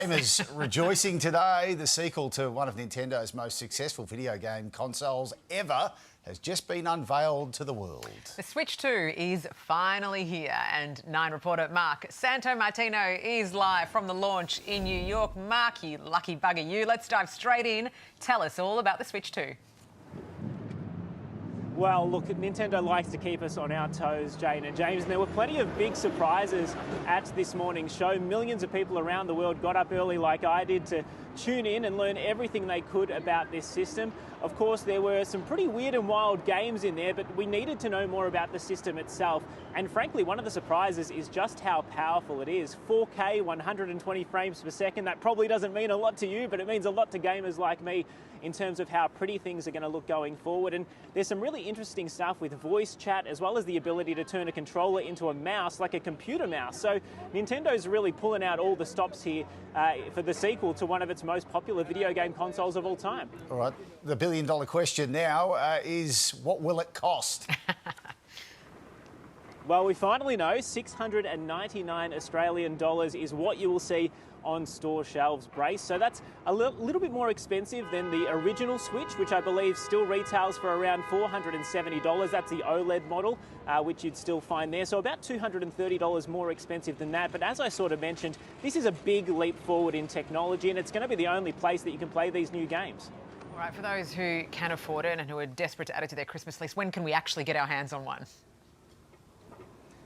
Gamers rejoicing today. The sequel to one of Nintendo's most successful video game consoles ever has just been unveiled to the world. The Switch 2 is finally here, and Nine reporter Mark Santomartino is live from the launch in New York. Mark, you lucky bugger you. Let's dive straight in. Tell us all about the Switch 2. Well, look, Nintendo likes to keep us on our toes, Jane and James, and there were plenty of big surprises at this morning's show. Millions of people around the world got up early like I did to tune in and learn everything they could about this system. Of course, there were some pretty weird and wild games in there, but we needed to know more about the system itself. And frankly, one of the surprises is just how powerful it is. 4K, 120 frames per second. That probably doesn't mean a lot to you, but it means a lot to gamers like me in terms of how pretty things are going to look going forward. And there's some really interesting stuff with voice chat, as well as the ability to turn a controller into a mouse, like a computer mouse. So Nintendo's really pulling out all the stops here for the sequel to one of its most popular video game consoles of all time. All right, the billion-dollar question now is, what will it cost? Well, we finally know 699 Australian dollars is what you will see on store shelves, Brace. So that's a little bit more expensive than the original Switch, which I believe still retails for around $470. That's the OLED model, which you'd still find there. So about $230 more expensive than that. But as I sort of mentioned, this is a big leap forward in technology, and it's going to be the only place that you can play these new games. All right, for those who can afford it and who are desperate to add it to their Christmas list, when can we actually get our hands on one?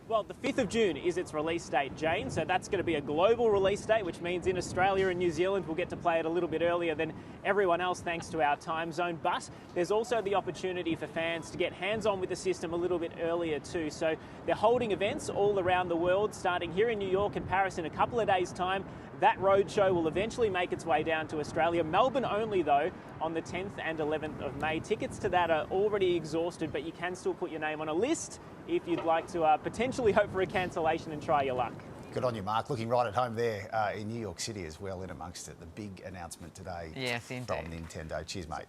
Well, the 5th of June is its release date, Jane, so that's going to be a global release date, which means in Australia and New Zealand we'll get to play it a little bit earlier than everyone else thanks to our time zone. But there's also the opportunity for fans to get hands-on with the system a little bit earlier too. So they're holding events all around the world, starting here in New York and Paris in a couple of days' time. That roadshow will eventually make its way down to Australia. Melbourne only, though, on the 10th and 11th of May. Tickets to that are already exhausted, but you can still put your name on a list if you'd like to potentially hope for a cancellation and try your luck. Good on you, Mark. Looking right at home there in New York City as well, in amongst it. The big announcement today Yes, indeed. from Nintendo. Cheers, mate.